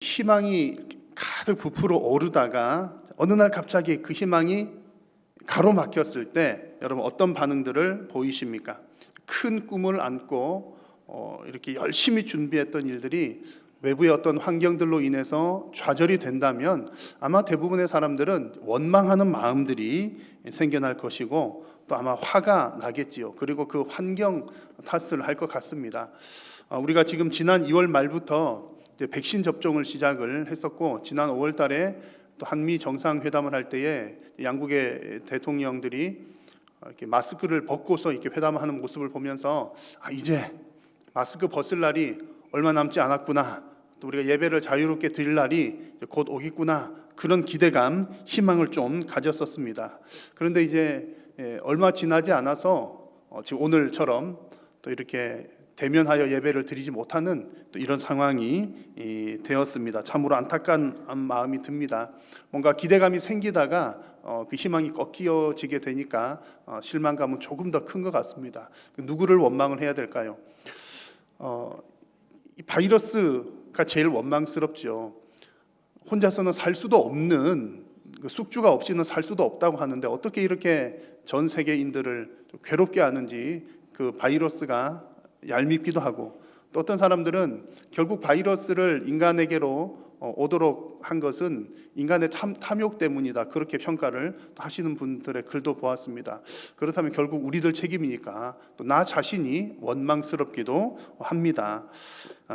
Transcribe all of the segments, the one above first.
희망이 가득 부풀어 오르다가 어느 날 갑자기 그 희망이 가로막혔을 때 여러분 어떤 반응들을 보이십니까? 큰 꿈을 안고 이렇게 열심히 준비했던 일들이 외부의 어떤 환경들로 인해서 좌절이 된다면 아마 대부분의 사람들은 원망하는 마음들이 생겨날 것이고 또 아마 화가 나겠지요. 그리고 그 환경 탓을 할 것 같습니다. 우리가 지금 지난 2월 말부터 이제 백신 접종을 시작을 했었고, 지난 5월 달에 또 한미 정상회담을 할 때에 양국의 대통령들이 이렇게 마스크를 벗고서 이렇게 회담하는 모습을 보면서 이제 마스크 벗을 날이 얼마 남지 않았구나, 또 우리가 예배를 자유롭게 드릴 날이 곧 오겠구나, 그런 기대감, 희망을 좀 가졌었습니다. 그런데 이제 얼마 지나지 않아서 지금 오늘처럼 또 이렇게 대면하여 예배를 드리지 못하는 또 이런 상황이 되었습니다. 참으로 안타까운 마음이 듭니다. 뭔가 기대감이 생기다가 그 희망이 꺾여지게 되니까 실망감은 조금 더 큰 것 같습니다. 누구를 원망을 해야 될까요? 이 바이러스가 제일 원망스럽죠. 혼자서는 살 수도 없는, 숙주가 없이는 살 수도 없다고 하는데 어떻게 이렇게 전 세계인들을 괴롭게 하는지, 그 바이러스가 얄밉기도 하고, 또 어떤 사람들은 결국 바이러스를 인간에게로 오도록 한 것은 인간의 탐욕 때문이다, 그렇게 평가를 하시는 분들의 글도 보았습니다. 그렇다면 결국 우리들 책임이니까 또 나 자신이 원망스럽기도 합니다.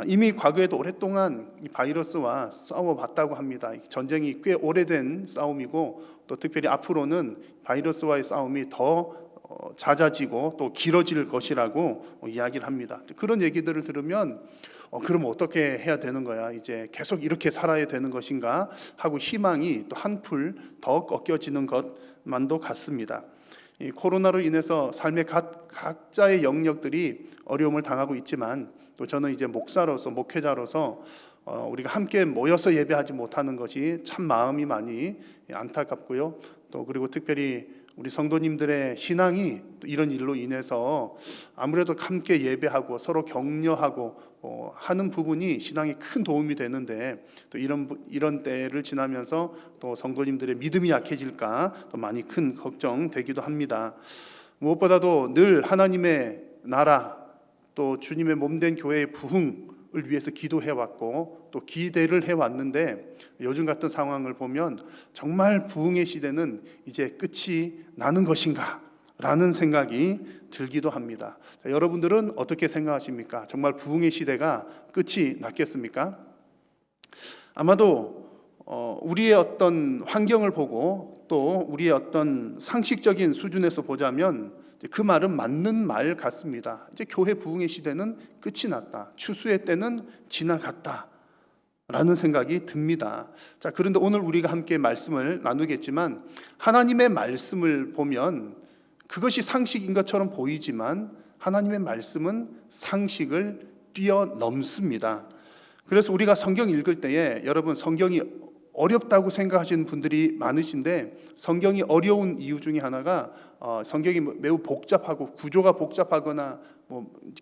이미 과거에도 오랫동안 이 바이러스와 싸워봤다고 합니다. 전쟁이 꽤 오래된 싸움이고, 또 특별히 앞으로는 바이러스와의 싸움이 더 잦아지고 또 길어질 것이라고 이야기를 합니다. 그런 얘기들을 들으면 그럼 어떻게 해야 되는 거야? 이제 계속 이렇게 살아야 되는 것인가 하고 희망이 또 한풀 더 꺾여지는 것만도 같습니다. 이 코로나로 인해서 삶의 각자의 영역들이 어려움을 당하고 있지만, 또 저는 이제 목사로서, 목회자로서 우리가 함께 모여서 예배하지 못하는 것이 참 마음이 많이 안타깝고요. 또 그리고 특별히 우리 성도님들의 신앙이 이런 일로 인해서 아무래도 함께 예배하고 서로 격려하고 하는 부분이 신앙에 큰 도움이 되는데, 또 이런 때를 지나면서 또 성도님들의 믿음이 약해질까 또 많이 큰 걱정되기도 합니다. 무엇보다도 늘 하나님의 나라, 또 주님의 몸된 교회의 부흥을 위해서 기도해왔고 또 기대를 해왔는데, 요즘 같은 상황을 보면 정말 부흥의 시대는 이제 끝이 나는 것인가 라는 생각이 들기도 합니다. 여러분들은 어떻게 생각하십니까? 정말 부흥의 시대가 끝이 났겠습니까? 아마도 우리의 어떤 환경을 보고 또 우리의 어떤 상식적인 수준에서 보자면 그 말은 맞는 말 같습니다. 이제 교회 부흥의 시대는 끝이 났다, 추수의 때는 지나갔다 라는 생각이 듭니다. 자, 그런데 오늘 우리가 함께 말씀을 나누겠지만, 하나님의 말씀을 보면 그것이 상식인 것처럼 보이지만 하나님의 말씀은 상식을 뛰어넘습니다. 그래서 우리가 성경 읽을 때에, 여러분 성경이 어렵다고 생각하시는 분들이 많으신데, 성경이 어려운 이유 중에 하나가 성경이 매우 복잡하고 구조가 복잡하거나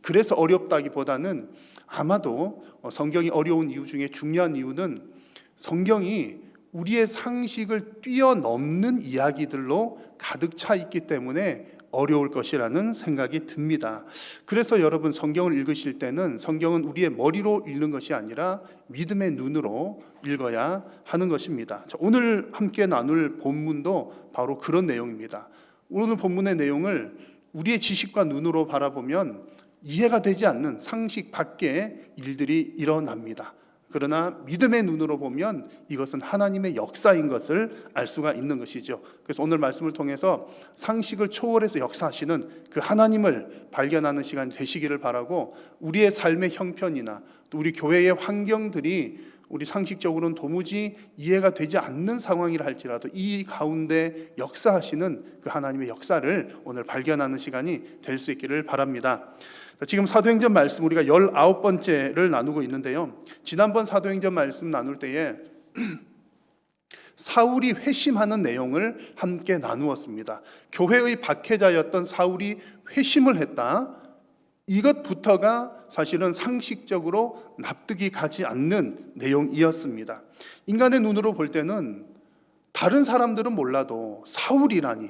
그래서 어렵다기보다는, 아마도 성경이 어려운 이유 중에 중요한 이유는 성경이 우리의 상식을 뛰어넘는 이야기들로 가득 차 있기 때문에 어려울 것이라는 생각이 듭니다. 그래서 여러분 성경을 읽으실 때는 성경은 우리의 머리로 읽는 것이 아니라 믿음의 눈으로 읽어야 하는 것입니다. 오늘 함께 나눌 본문도 바로 그런 내용입니다. 오늘 본문의 내용을 우리의 지식과 눈으로 바라보면 이해가 되지 않는 상식 밖의 일들이 일어납니다. 그러나 믿음의 눈으로 보면 이것은 하나님의 역사인 것을 알 수가 있는 것이죠. 그래서 오늘 말씀을 통해서 상식을 초월해서 역사하시는 그 하나님을 발견하는 시간이 되시기를 바라고, 우리의 삶의 형편이나 또 우리 교회의 환경들이 우리 상식적으로는 도무지 이해가 되지 않는 상황이라 할지라도 이 가운데 역사하시는 그 하나님의 역사를 오늘 발견하는 시간이 될 수 있기를 바랍니다. 지금 사도행전 말씀 우리가 19번째를 나누고 있는데요, 지난번 사도행전 말씀 나눌 때에 사울이 회심하는 내용을 함께 나누었습니다. 교회의 박해자였던 사울이 회심을 했다, 이것부터가 사실은 상식적으로 납득이 가지 않는 내용이었습니다. 인간의 눈으로 볼 때는 다른 사람들은 몰라도 사울이라니,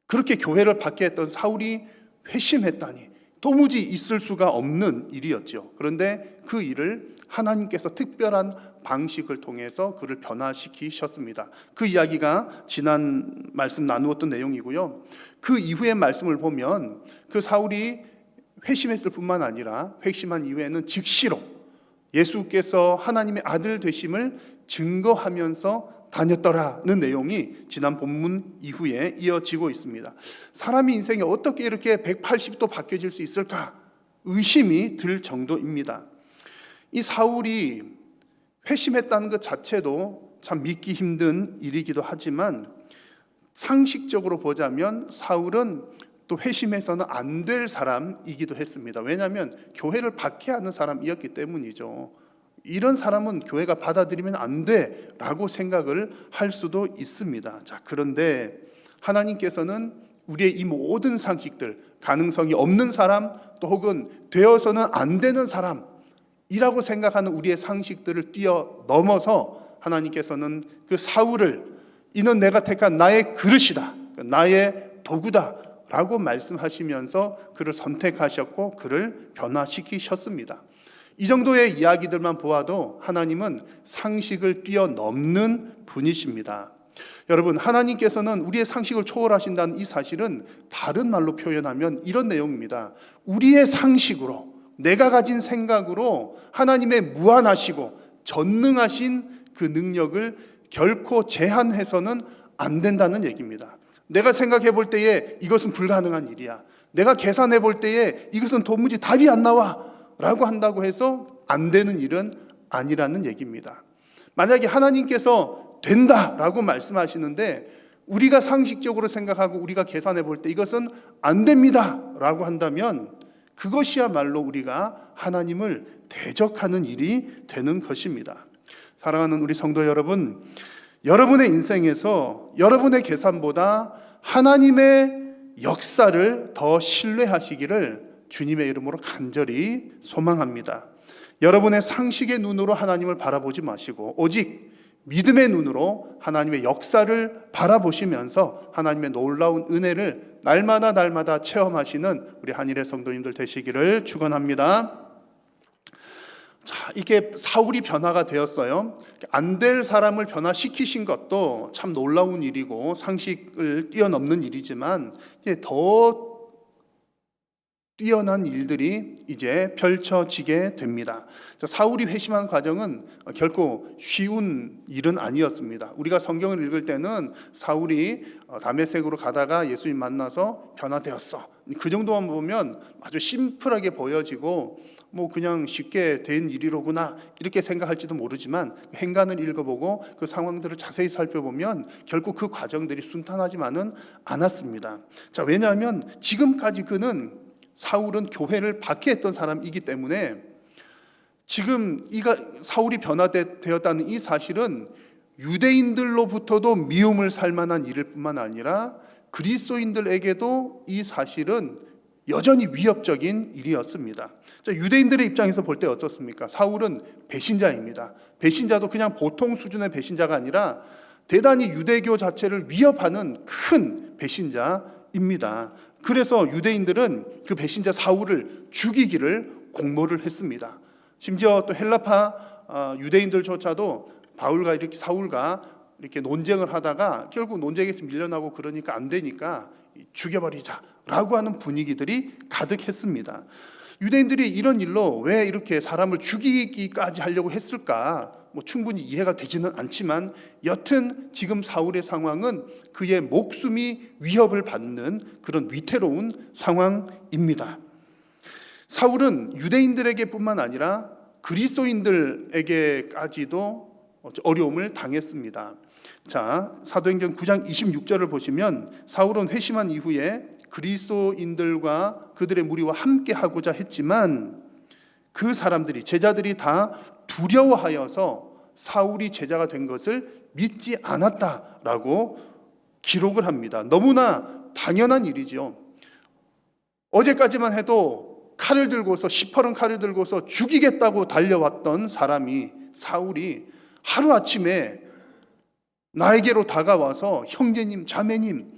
그렇게 교회를 받게 했던 사울이 회심했다니 도무지 있을 수가 없는 일이었죠. 그런데 그 일을 하나님께서 특별한 방식을 통해서 그를 변화시키셨습니다. 그 이야기가 지난 말씀 나누었던 내용이고요. 그 이후의 말씀을 보면 그 사울이 회심했을 뿐만 아니라 회심한 이후에는 즉시로 예수께서 하나님의 아들 되심을 증거하면서 다녔더라는 내용이 지난 본문 이후에 이어지고 있습니다. 사람의 인생이 어떻게 이렇게 180도 바뀌어질 수 있을까? 의심이 들 정도입니다. 이 사울이 회심했다는 것 자체도 참 믿기 힘든 일이기도 하지만 상식적으로 보자면 사울은 또 회심해서는 안 될 사람이기도 했습니다. 왜냐하면 교회를 박해하는 사람이었기 때문이죠. 이런 사람은 교회가 받아들이면 안 돼라고 생각을 할 수도 있습니다. 자, 그런데 하나님께서는 우리의 이 모든 상식들, 가능성이 없는 사람, 또 혹은 되어서는 안 되는 사람이라고 생각하는 우리의 상식들을 뛰어넘어서 하나님께서는 그 사울을 이는 내가 택한 나의 그릇이다, 나의 도구다 라고 말씀하시면서 그를 선택하셨고 그를 변화시키셨습니다. 이 정도의 이야기들만 보아도 하나님은 상식을 뛰어넘는 분이십니다. 여러분, 하나님께서는 우리의 상식을 초월하신다는 이 사실은 다른 말로 표현하면 이런 내용입니다. 우리의 상식으로, 내가 가진 생각으로 하나님의 무한하시고 전능하신 그 능력을 결코 제한해서는 안 된다는 얘기입니다. 내가 생각해 볼 때에 이것은 불가능한 일이야, 내가 계산해 볼 때에 이것은 도무지 답이 안 나와 라고 한다고 해서 안 되는 일은 아니라는 얘기입니다. 만약에 하나님께서 된다라고 말씀하시는데 우리가 상식적으로 생각하고 우리가 계산해 볼 때 이것은 안 됩니다 라고 한다면 그것이야말로 우리가 하나님을 대적하는 일이 되는 것입니다. 사랑하는 우리 성도 여러분, 여러분의 인생에서 여러분의 계산보다 하나님의 역사를 더 신뢰하시기를 주님의 이름으로 간절히 소망합니다. 여러분의 상식의 눈으로 하나님을 바라보지 마시고 오직 믿음의 눈으로 하나님의 역사를 바라보시면서 하나님의 놀라운 은혜를 날마다 체험하시는 우리 한일의 성도님들 되시기를 축원합니다. 자, 이게 사울이 변화가 되었어요. 안 될 사람을 변화시키신 것도 참 놀라운 일이고 상식을 뛰어넘는 일이지만 이제 더 뛰어난 일들이 이제 펼쳐지게 됩니다. 사울이 회심한 과정은 결코 쉬운 일은 아니었습니다. 우리가 성경을 읽을 때는 사울이 다메섹으로 가다가 예수님 만나서 변화되었어, 그 정도만 보면 아주 심플하게 보여지고 뭐 그냥 쉽게 된 일이로구나 이렇게 생각할지도 모르지만 행간을 읽어보고 그 상황들을 자세히 살펴보면 결국 그 과정들이 순탄하지만은 않았습니다. 자, 왜냐하면 지금까지 사울은 교회를 박해했던 사람이기 때문에 지금 사울이 변화되었다는 이 사실은 유대인들로부터도 미움을 살 만한 일일 뿐만 아니라 그리스도인들에게도 이 사실은 여전히 위협적인 일이었습니다. 유대인들의 입장에서 볼 때 어떻습니까? 사울은 배신자입니다. 배신자도 그냥 보통 수준의 배신자가 아니라 대단히 유대교 자체를 위협하는 큰 배신자입니다. 그래서 유대인들은 그 배신자 사울을 죽이기를 공모를 했습니다. 심지어 또 헬라파 유대인들조차도 사울과 이렇게 논쟁을 하다가 결국 논쟁에서 밀려나고 그러니까 안 되니까 죽여버리자라고 하는 분위기들이 가득했습니다. 유대인들이 이런 일로 왜 이렇게 사람을 죽이기까지 하려고 했을까? 충분히 이해가 되지는 않지만 여튼 지금 사울의 상황은 그의 목숨이 위협을 받는 그런 위태로운 상황입니다. 사울은 유대인들에게 뿐만 아니라 그리스도인들에게까지도 어려움을 당했습니다. 자, 사도행전 9장 26절을 보시면 사울은 회심한 이후에 그리스도인들과 그들의 무리와 함께 하고자 했지만 그 사람들이, 제자들이 다 두려워하여서 사울이 제자가 된 것을 믿지 않았다라고 기록을 합니다. 너무나 당연한 일이죠. 어제까지만 해도 칼을 들고서 시퍼런 칼을 들고서 죽이겠다고 달려왔던 사람이 사울이 하루아침에 나에게로 다가와서 형제님, 자매님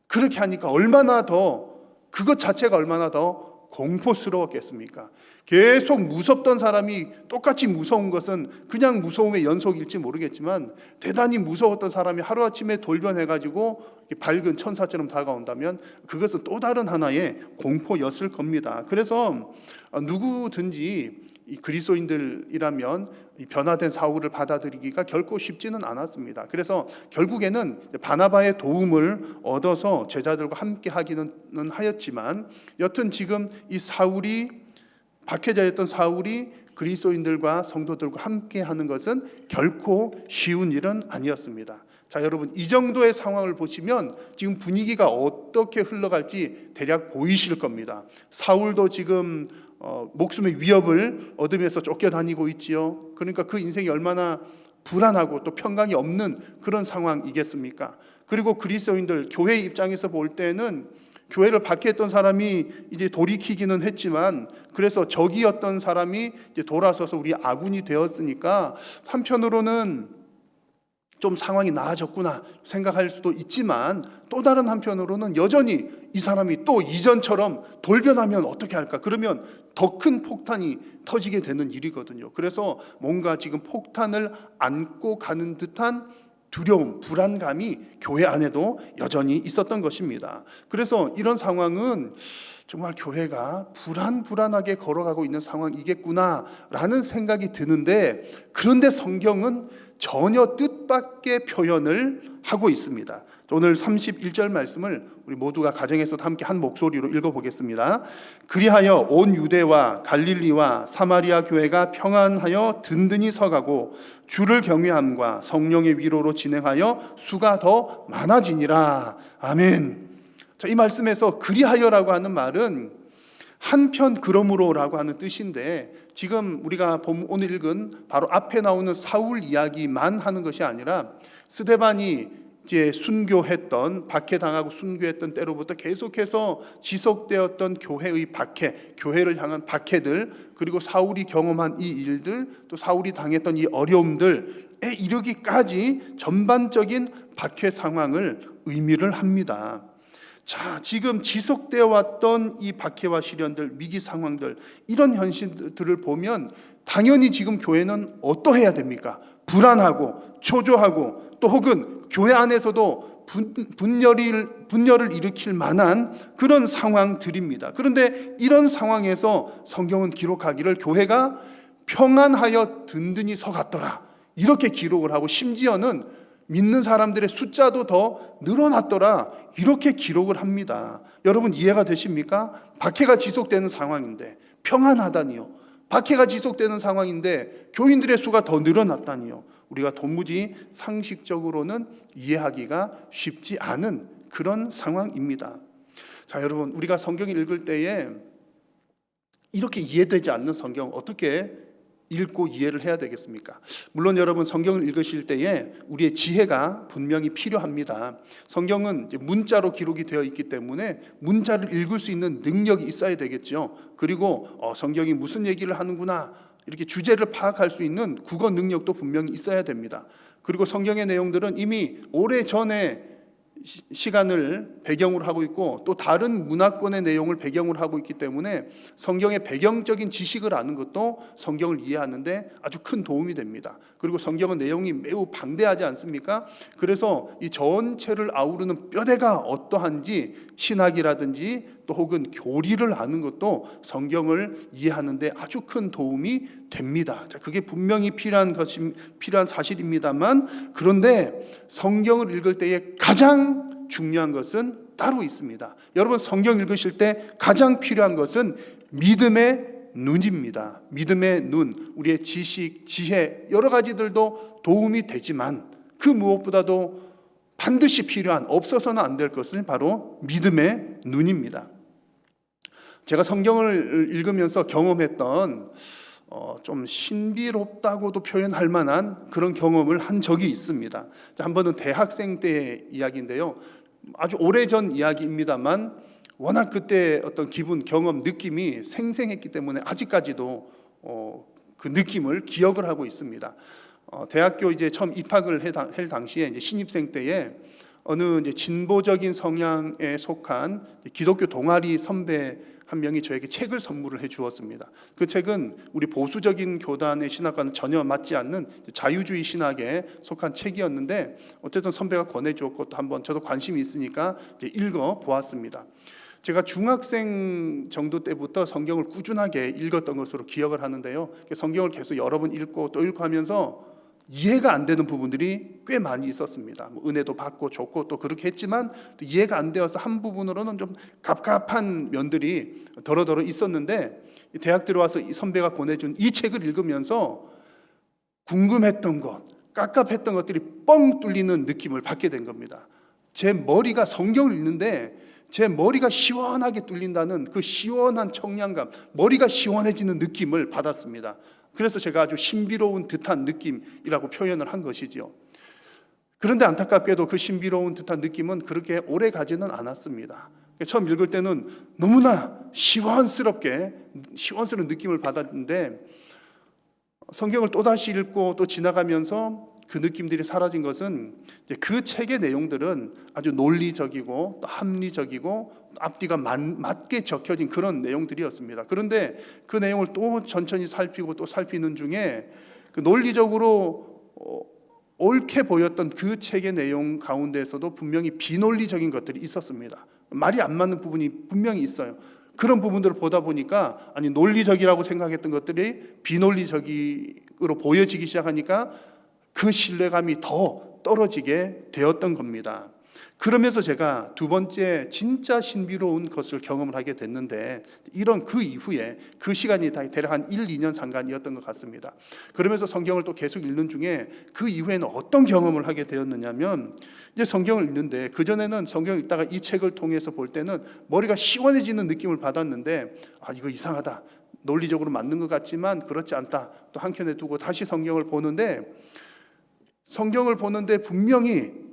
그렇게 하니까 얼마나 더 그것 자체가 얼마나 더 공포스러웠겠습니까? 계속 무섭던 사람이 똑같이 무서운 것은 그냥 무서움의 연속일지 모르겠지만 대단히 무서웠던 사람이 하루아침에 돌변해가지고 밝은 천사처럼 다가온다면 그것은 또 다른 하나의 공포였을 겁니다. 그래서 누구든지 이 그리스도인들이라면 이 변화된 사울을 받아들이기가 결코 쉽지는 않았습니다. 그래서 결국에는 바나바의 도움을 얻어서 제자들과 함께 하기는 하였지만 여튼 지금 이 사울이 박해자였던 사울이 그리스도인들과 성도들과 함께 하는 것은 결코 쉬운 일은 아니었습니다. 자, 여러분 이 정도의 상황을 보시면 지금 분위기가 어떻게 흘러갈지 대략 보이실 겁니다. 사울도 지금 목숨의 위협을 얻으면서 쫓겨다니고 있지요. 그러니까 그 인생이 얼마나 불안하고 또 평강이 없는 그런 상황이겠습니까? 그리고 그리스도인들 교회 입장에서 볼 때는 교회를 박해했던 사람이 이제 돌이키기는 했지만 그래서 적이었던 사람이 이제 돌아서서 우리 아군이 되었으니까 한편으로는 좀 상황이 나아졌구나 생각할 수도 있지만 또 다른 한편으로는 여전히 이 사람이 또 이전처럼 돌변하면 어떻게 할까? 그러면 더 큰 폭탄이 터지게 되는 일이거든요. 그래서 뭔가 지금 폭탄을 안고 가는 듯한 두려움, 불안감이 교회 안에도 여전히 있었던 것입니다. 그래서 이런 상황은 정말 교회가 불안하게 걸어가고 있는 상황이겠구나라는 생각이 드는데 그런데 성경은 전혀 뜻밖의 표현을 하고 있습니다. 오늘 31절 말씀을 우리 모두가 가정에서도 함께 한 목소리로 읽어보겠습니다. 그리하여 온 유대와 갈릴리와 사마리아 교회가 평안하여 든든히 서가고 주를 경외함과 성령의 위로로 진행하여 수가 더 많아지니라. 아멘. 자, 이 말씀에서 그리하여라고 하는 말은 한편 그러므로라고 하는 뜻인데 지금 우리가 오늘 읽은 바로 앞에 나오는 사울 이야기만 하는 것이 아니라 스데반이 이제 순교했던 박해당하고 순교했던 때로부터 계속해서 지속되었던 교회의 박해, 교회를 향한 박해들, 그리고 사울이 경험한 이 일들, 또 사울이 당했던 이 어려움들에 이르기까지 전반적인 박해 상황을 의미를 합니다. 자, 지금 지속되어 왔던 이 박해와 시련들, 위기 상황들, 이런 현실들을 보면 당연히 지금 교회는 어떠해야 됩니까? 불안하고 초조하고 또 혹은 교회 안에서도 분열을 일으킬 만한 그런 상황들입니다. 그런데 이런 상황에서 성경은 기록하기를 교회가 평안하여 든든히 서갔더라 이렇게 기록을 하고 심지어는 믿는 사람들의 숫자도 더 늘어났더라 이렇게 기록을 합니다. 여러분 이해가 되십니까? 박해가 지속되는 상황인데 평안하다니요. 박해가 지속되는 상황인데 교인들의 수가 더 늘어났다니요. 우리가 도무지 상식적으로는 이해하기가 쉽지 않은 그런 상황입니다. 자, 여러분 우리가 성경을 읽을 때에 이렇게 이해되지 않는 성경 어떻게 읽고 이해를 해야 되겠습니까? 물론 여러분 성경을 읽으실 때에 우리의 지혜가 분명히 필요합니다. 성경은 이제 문자로 기록이 되어 있기 때문에 문자를 읽을 수 있는 능력이 있어야 되겠죠. 그리고 성경이 무슨 얘기를 하는구나 이렇게 주제를 파악할 수 있는 국어 능력도 분명히 있어야 됩니다. 그리고 성경의 내용들은 이미 오래전에 시간을 배경으로 하고 있고 또 다른 문화권의 내용을 배경으로 하고 있기 때문에 성경의 배경적인 지식을 아는 것도 성경을 이해하는데 아주 큰 도움이 됩니다. 그리고 성경은 내용이 매우 방대하지 않습니까? 그래서 이 전체를 아우르는 뼈대가 어떠한지 신학이라든지 또 혹은 교리를 아는 것도 성경을 이해하는데 아주 큰 도움이 됩니다. 자, 그게 분명히 필요한 사실입니다만 그런데 성경을 읽을 때에 가장 중요한 것은 따로 있습니다. 여러분 성경 읽으실 때 가장 필요한 것은 믿음의 눈입니다. 믿음의 눈, 우리의 지식, 지혜 여러 가지들도 도움이 되지만 그 무엇보다도 반드시 필요한 없어서는 안 될 것은 바로 믿음의 눈입니다. 제가 성경을 읽으면서 경험했던 좀 신비롭다고도 표현할 만한 그런 경험을 한 적이 있습니다. 한 번은 대학생 때의 이야기인데요. 아주 오래전 이야기입니다만 워낙 그때 어떤 기분, 경험, 느낌이 생생했기 때문에 아직까지도 그 느낌을 기억을 하고 있습니다. 대학교 이제 처음 입학을 할 당시에 이제 신입생 때에 어느 이제 진보적인 성향에 속한 기독교 동아리 선배 한 명이 저에게 책을 선물을 해 주었습니다. 그 책은 우리 보수적인 교단의 신학과는 전혀 맞지 않는 자유주의 신학에 속한 책이었는데 어쨌든 선배가 권해 주었고 또 한번 저도 관심이 있으니까 이제 읽어 보았습니다. 제가 중학생 정도 때부터 성경을 꾸준하게 읽었던 것으로 기억을 하는데요. 성경을 계속 여러 번 읽고 또 읽고 하면서 이해가 안 되는 부분들이 꽤 많이 있었습니다. 은혜도 받고 좋고 또 그렇게 했지만 또 이해가 안 되어서 한 부분으로는 좀 갑갑한 면들이 더러더러 있었는데 대학 들어와서 이 선배가 보내준 이 책을 읽으면서 궁금했던 것, 깝깝했던 것들이 뻥 뚫리는 느낌을 받게 된 겁니다. 제 머리가 성경을 읽는데 제 머리가 시원하게 뚫린다는 그 시원한 청량감, 머리가 시원해지는 느낌을 받았습니다. 그래서 제가 아주 신비로운 듯한 느낌이라고 표현을 한 것이죠. 그런데 안타깝게도 그 신비로운 듯한 느낌은 그렇게 오래 가지는 않았습니다. 처음 읽을 때는 너무나 시원스러운 느낌을 받았는데 성경을 또다시 읽고 또 지나가면서 그 느낌들이 사라진 것은 그 책의 내용들은 아주 논리적이고 또 합리적이고 앞뒤가 맞게 적혀진 그런 내용들이었습니다. 그런데 그 내용을 또 천천히 살피고 또 살피는 중에 그 논리적으로 옳게 보였던 그 책의 내용 가운데서도 분명히 비논리적인 것들이 있었습니다. 말이 안 맞는 부분이 분명히 있어요. 그런 부분들을 보다 보니까 아니 논리적이라고 생각했던 것들이 비논리적으로 보여지기 시작하니까 그 신뢰감이 더 떨어지게 되었던 겁니다. 그러면서 제가 두 번째 진짜 신비로운 것을 경험을 하게 됐는데 이런 그 이후에 그 시간이 대략 한 1, 2년 상간이었던 것 같습니다. 그러면서 성경을 또 계속 읽는 중에 그 이후에는 어떤 경험을 하게 되었느냐면 이제 성경을 읽는데 그전에는 성경을 읽다가 이 책을 통해서 볼 때는 머리가 시원해지는 느낌을 받았는데 아 이거 이상하다. 논리적으로 맞는 것 같지만 그렇지 않다. 또 한켠에 두고 다시 성경을 보는데 분명히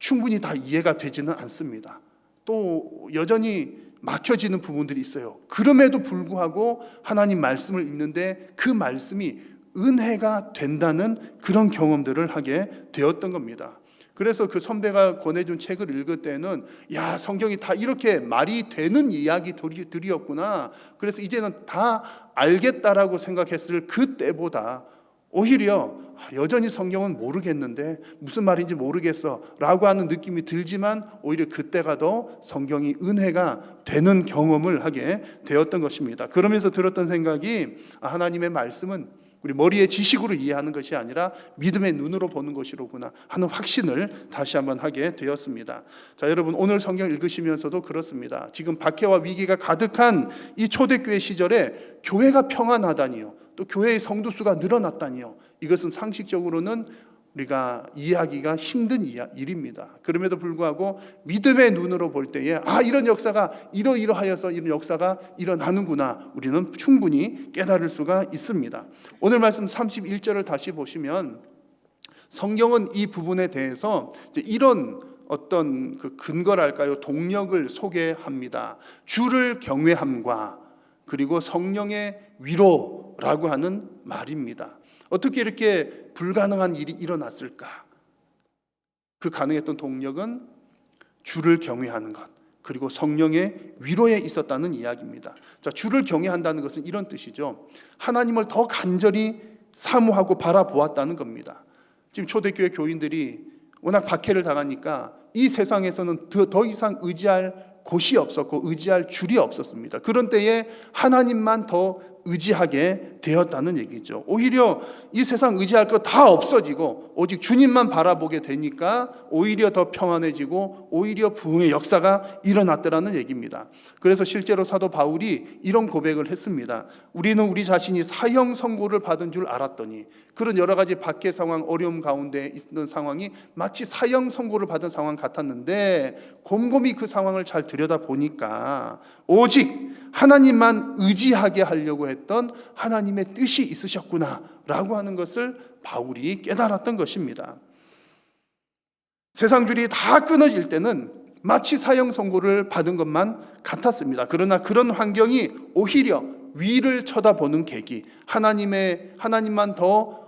충분히 다 이해가 되지는 않습니다. 또 여전히 막혀지는 부분들이 있어요. 그럼에도 불구하고 하나님 말씀을 읽는데 그 말씀이 은혜가 된다는 그런 경험들을 하게 되었던 겁니다. 그래서 그 선배가 권해준 책을 읽을 때는 야 성경이 다 이렇게 말이 되는 이야기들이었구나. 그래서 이제는 다 알겠다라고 생각했을 그때보다 오히려 여전히 성경은 모르겠는데 무슨 말인지 모르겠어 라고 하는 느낌이 들지만 오히려 그때가 더 성경이 은혜가 되는 경험을 하게 되었던 것입니다. 그러면서 들었던 생각이 하나님의 말씀은 우리 머리의 지식으로 이해하는 것이 아니라 믿음의 눈으로 보는 것이로구나 하는 확신을 다시 한번 하게 되었습니다. 자, 여러분 오늘 성경 읽으시면서도 그렇습니다. 지금 박해와 위기가 가득한 이 초대교회 시절에 교회가 평안하다니요. 또 교회의 성도 수가 늘어났다니요. 이것은 상식적으로는 우리가 이해하기가 힘든 일입니다. 그럼에도 불구하고 믿음의 눈으로 볼 때에 이런 역사가 이러이러하여서 이런 역사가 일어나는구나 우리는 충분히 깨달을 수가 있습니다. 오늘 말씀 31절을 다시 보시면 성경은 이 부분에 대해서 이런 어떤 그 근거랄까요? 동력을 소개합니다. 주를 경외함과 그리고 성령의 위로라고 하는 말입니다. 어떻게 이렇게 불가능한 일이 일어났을까? 그 가능했던 동력은 주를 경외하는 것, 그리고 성령의 위로에 있었다는 이야기입니다. 자, 주를 경외한다는 것은 이런 뜻이죠. 하나님을 더 간절히 사모하고 바라보았다는 겁니다. 지금 초대교회 교인들이 워낙 박해를 당하니까 이 세상에서는 더 이상 의지할 곳이 없었고 의지할 줄이 없었습니다. 그런 때에 하나님만 더 의지하게 되었다는 얘기죠. 오히려 이 세상 의지할 거 다 없어지고 오직 주님만 바라보게 되니까 오히려 더 평안해지고 오히려 부흥의 역사가 일어났더라는 얘기입니다. 그래서 실제로 사도 바울이 이런 고백을 했습니다. 우리는 우리 자신이 사형 선고를 받은 줄 알았더니 그런 여러 가지 박해 상황, 어려움 가운데 있는 상황이 마치 사형 선고를 받은 상황 같았는데 곰곰이 그 상황을 잘 들여다보니까 오직 하나님만 의지하게 하려고 했던 하나님의 뜻이 있으셨구나 라고 하는 것을 바울이 깨달았던 것입니다. 세상 줄이 다 끊어질 때는 마치 사형 선고를 받은 것만 같았습니다. 그러나 그런 환경이 오히려 위를 쳐다보는 계기, 하나님만 더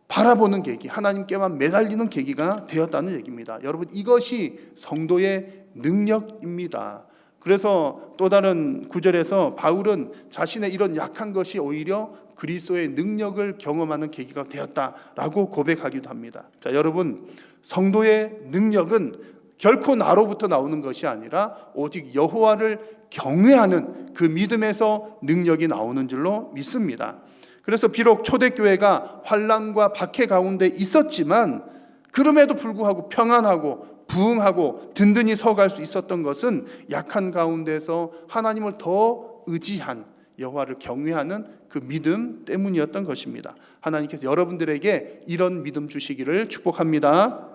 바라보는 계기, 하나님께만 매달리는 계기가 되었다는 얘기입니다. 여러분, 이것이 성도의 능력입니다. 그래서 또 다른 구절에서 바울은 자신의 이런 약한 것이 오히려 그리스도의 능력을 경험하는 계기가 되었다라고 고백하기도 합니다. 자, 여러분, 성도의 능력은 결코 나로부터 나오는 것이 아니라 오직 여호와를 경외하는 그 믿음에서 능력이 나오는 줄로 믿습니다. 그래서 비록 초대교회가 환난과 박해 가운데 있었지만 그럼에도 불구하고 평안하고 부흥하고 든든히 서갈 수 있었던 것은 약한 가운데서 하나님을 더 의지한, 여호와를 경외하는 그 믿음 때문이었던 것입니다. 하나님께서 여러분들에게 이런 믿음 주시기를 축복합니다.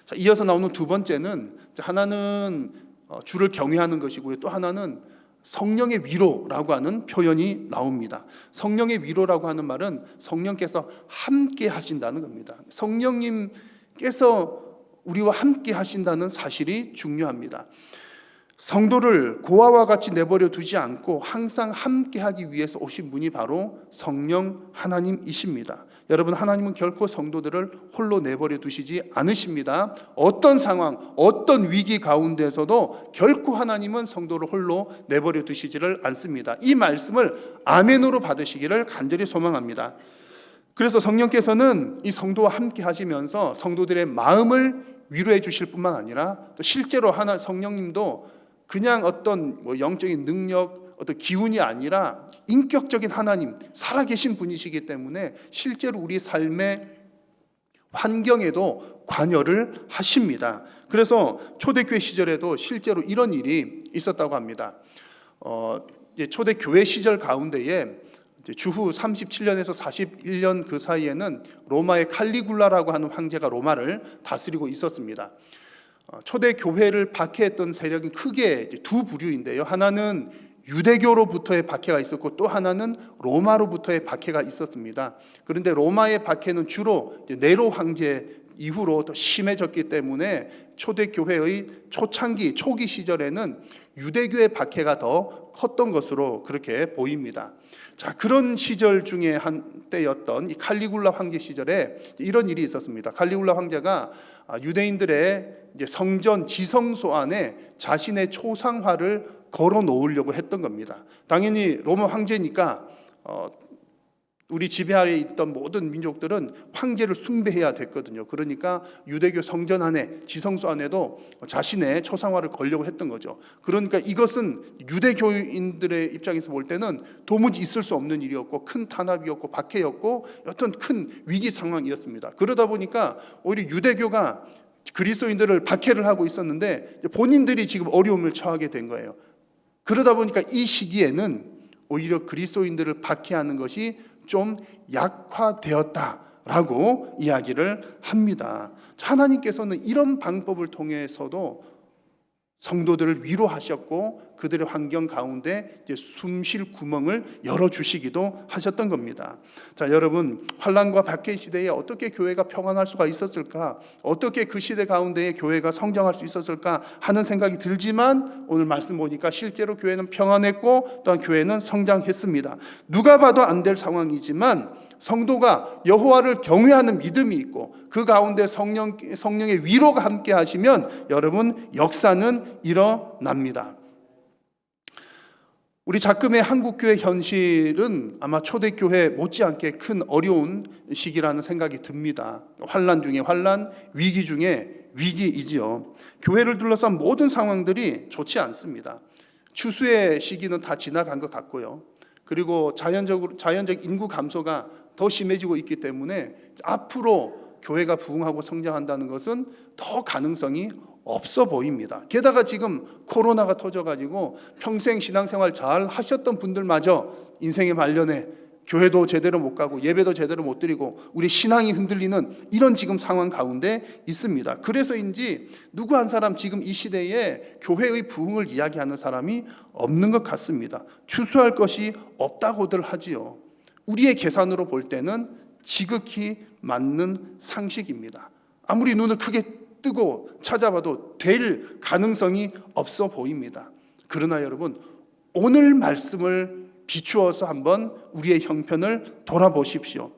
자, 이어서 나오는 두 번째는, 하나는 주를 경외하는 것이고요, 또 하나는 성령의 위로라고 하는 표현이 나옵니다. 성령의 위로라고 하는 말은 성령께서 함께 하신다는 겁니다. 성령님께서 우리와 함께 하신다는 사실이 중요합니다. 성도를 고아와 같이 내버려 두지 않고 항상 함께 하기 위해서 오신 분이 바로 성령 하나님이십니다. 여러분, 하나님은 결코 성도들을 홀로 내버려 두시지 않으십니다. 어떤 상황, 어떤 위기 가운데서도 결코 하나님은 성도를 홀로 내버려 두시지를 않습니다. 이 말씀을 아멘으로 받으시기를 간절히 소망합니다. 그래서 성령께서는 이 성도와 함께 하시면서 성도들의 마음을 위로해 주실 뿐만 아니라 또 실제로 성령님도 그냥 어떤 영적인 능력, 어떤 기운이 아니라 인격적인 하나님, 살아계신 분이시기 때문에 실제로 우리 삶의 환경에도 관여를 하십니다. 그래서 초대교회 시절에도 실제로 이런 일이 있었다고 합니다. 초대교회 시절 가운데에 주후 37년에서 41년 그 사이에는 로마의 칼리굴라라고 하는 황제가 로마를 다스리고 있었습니다. 초대교회를 박해했던 세력은 크게 두 부류인데요. 하나는 유대교로부터의 박해가 있었고 또 하나는 로마로부터의 박해가 있었습니다. 그런데 로마의 박해는 주로 네로 황제 이후로 더 심해졌기 때문에 초대교회의 초기 시절에는 유대교의 박해가 더 컸던 것으로 그렇게 보입니다. 자, 그런 시절 중에 한때였던 이 칼리굴라 황제 시절에 이런 일이 있었습니다. 칼리굴라 황제가 유대인들의 이제 성전 지성소 안에 자신의 초상화를 걸어 놓으려고 했던 겁니다. 당연히 로마 황제니까 우리 지배하에 있던 모든 민족들은 황제를 숭배해야 됐거든요. 그러니까 유대교 성전 안에, 지성소 안에도 자신의 초상화를 걸려고 했던 거죠. 그러니까 이것은 유대교인들의 입장에서 볼 때는 도무지 있을 수 없는 일이었고 큰 탄압이었고 박해였고 어떤 큰 위기 상황이었습니다. 그러다 보니까 오히려 유대교가 그리스도인들을 박해를 하고 있었는데 본인들이 지금 어려움을 처하게 된 거예요. 그러다 보니까 이 시기에는 오히려 그리스도인들을 박해하는 것이 좀 약화되었다라고 이야기를 합니다. 하나님께서는 이런 방법을 통해서도 성도들을 위로하셨고 그들의 환경 가운데 숨 쉴 구멍을 열어주시기도 하셨던 겁니다. 자, 여러분, 환난과 박해 시대에 어떻게 교회가 평안할 수가 있었을까? 어떻게 그 시대 가운데에 교회가 성장할 수 있었을까 하는 생각이 들지만 오늘 말씀 보니까 실제로 교회는 평안했고 또한 교회는 성장했습니다. 누가 봐도 안 될 상황이지만 성도가 여호와를 경외하는 믿음이 있고 그 가운데 성령의 위로가 함께 하시면 여러분, 역사는 일어납니다. 우리 작금의 한국교회 현실은 아마 초대교회 못지않게 큰 어려운 시기라는 생각이 듭니다. 환난 중에 환난, 위기 중에 위기이지요. 교회를 둘러싼 모든 상황들이 좋지 않습니다. 추수의 시기는 다 지나간 것 같고요. 그리고 자연적 인구 감소가 더 심해지고 있기 때문에 앞으로 교회가 부흥하고 성장한다는 것은 더 가능성이 없어 보입니다. 게다가 지금 코로나가 터져가지고 평생 신앙생활 잘 하셨던 분들마저 인생의 말년에 교회도 제대로 못 가고 예배도 제대로 못 드리고 우리 신앙이 흔들리는 이런 지금 상황 가운데 있습니다. 그래서인지 누구 한 사람 지금 이 시대에 교회의 부흥을 이야기하는 사람이 없는 것 같습니다. 추수할 것이 없다고들 하지요. 우리의 계산으로 볼 때는 지극히 맞는 상식입니다. 아무리 눈을 크게 뜨고 찾아봐도 될 가능성이 없어 보입니다. 그러나 여러분, 오늘 말씀을 비추어서 한번 우리의 형편을 돌아보십시오.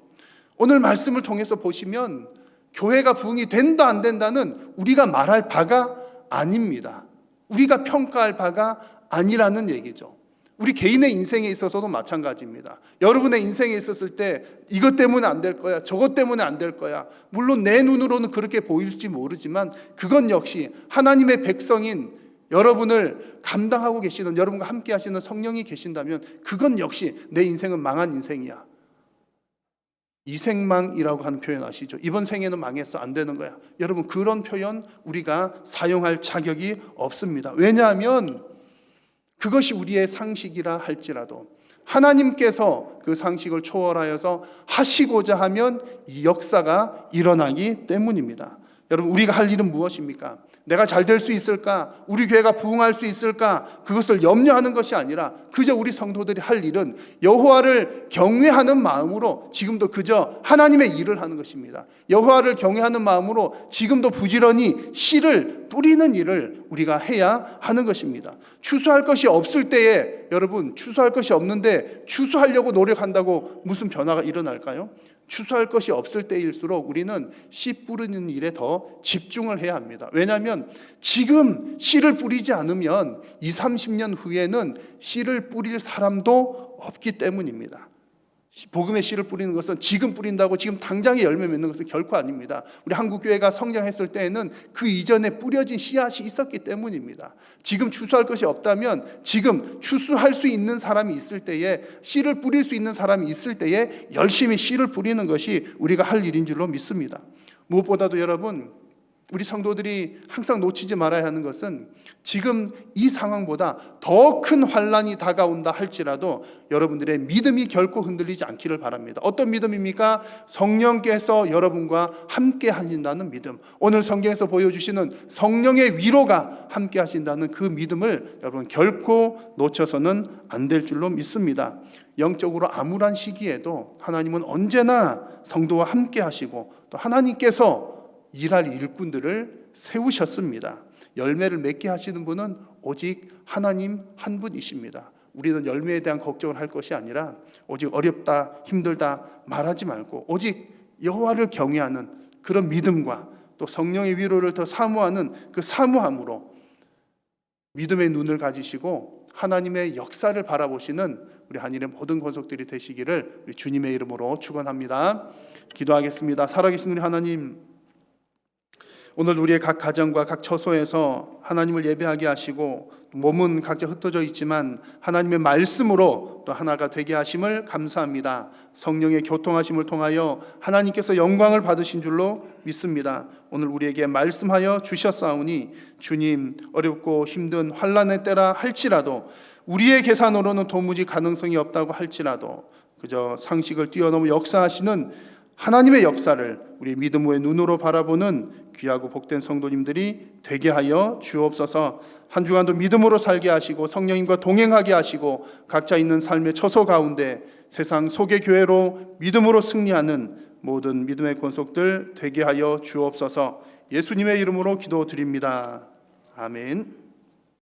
오늘 말씀을 통해서 보시면 교회가 부흥이 된다 안 된다는 우리가 말할 바가 아닙니다. 우리가 평가할 바가 아니라는 얘기죠. 우리 개인의 인생에 있어서도 마찬가지입니다. 여러분의 인생에 있었을 때 이것 때문에 안 될 거야, 저것 때문에 안 될 거야. 물론 내 눈으로는 그렇게 보일지 모르지만 그건 역시 하나님의 백성인 여러분을 감당하고 계시는, 여러분과 함께 하시는 성령이 계신다면 그건 역시 내 인생은 망한 인생이야. 이생망이라고 하는 표현 아시죠? 이번 생에는 망했어, 안 되는 거야. 여러분, 그런 표현 우리가 사용할 자격이 없습니다. 왜냐하면 그것이 우리의 상식이라 할지라도 하나님께서 그 상식을 초월하여서 하시고자 하면 이 역사가 일어나기 때문입니다. 여러분, 우리가 할 일은 무엇입니까? 내가 잘 될 수 있을까? 우리 교회가 부흥할 수 있을까? 그것을 염려하는 것이 아니라 그저 우리 성도들이 할 일은 여호와를 경외하는 마음으로 지금도 그저 하나님의 일을 하는 것입니다. 여호와를 경외하는 마음으로 지금도 부지런히 씨를 뿌리는 일을 우리가 해야 하는 것입니다. 추수할 것이 없을 때에, 여러분, 추수할 것이 없는데 추수하려고 노력한다고 무슨 변화가 일어날까요? 추수할 것이 없을 때일수록 우리는 씨 뿌리는 일에 더 집중을 해야 합니다. 왜냐하면 지금 씨를 뿌리지 않으면 20, 30년 후에는 씨를 뿌릴 사람도 없기 때문입니다. 복음의 씨를 뿌리는 것은 지금 뿌린다고 지금 당장에 열매 맺는 것은 결코 아닙니다. 우리 한국교회가 성장했을 때에는 그 이전에 뿌려진 씨앗이 있었기 때문입니다. 지금 추수할 것이 없다면 지금 추수할 수 있는 사람이 있을 때에, 씨를 뿌릴 수 있는 사람이 있을 때에 열심히 씨를 뿌리는 것이 우리가 할 일인 줄로 믿습니다. 무엇보다도 여러분, 우리 성도들이 항상 놓치지 말아야 하는 것은 지금 이 상황보다 더 큰 환란이 다가온다 할지라도 여러분들의 믿음이 결코 흔들리지 않기를 바랍니다. 어떤 믿음입니까? 성령께서 여러분과 함께 하신다는 믿음. 오늘 성경에서 보여주시는 성령의 위로가 함께 하신다는 그 믿음을 여러분 결코 놓쳐서는 안 될 줄로 믿습니다. 영적으로 암울한 시기에도 하나님은 언제나 성도와 함께 하시고 또 하나님께서 일할 일꾼들을 세우셨습니다. 열매를 맺게 하시는 분은 오직 하나님 한 분이십니다. 우리는 열매에 대한 걱정을 할 것이 아니라 오직 어렵다, 힘들다 말하지 말고 오직 여호와를 경외하는 그런 믿음과 또 성령의 위로를 더 사모하는 그 사모함으로 믿음의 눈을 가지시고 하나님의 역사를 바라보시는 우리 한일의 모든 권속들이 되시기를 우리 주님의 이름으로 축원합니다. 기도하겠습니다. 살아계신 우리 하나님, 오늘 우리의 각 가정과 각 처소에서 하나님을 예배하게 하시고 몸은 각자 흩어져 있지만 하나님의 말씀으로 또 하나가 되게 하심을 감사합니다. 성령의 교통하심을 통하여 하나님께서 영광을 받으신 줄로 믿습니다. 오늘 우리에게 말씀하여 주셨사오니 주님, 어렵고 힘든 환난의 때라 할지라도 우리의 계산으로는 도무지 가능성이 없다고 할지라도 그저 상식을 뛰어넘어 역사하시는 하나님의 역사를 우리 믿음의 눈으로 바라보는 귀하고 복된 성도님들이 되게 하여 주옵소서. 한 주간도 믿음으로 살게 하시고 성령님과 동행하게 하시고 각자 있는 삶의 처소 가운데 세상 속의 교회로 믿음으로 승리하는 모든 믿음의 권속들 되게 하여 주옵소서. 예수님의 이름으로 기도드립니다. 아멘.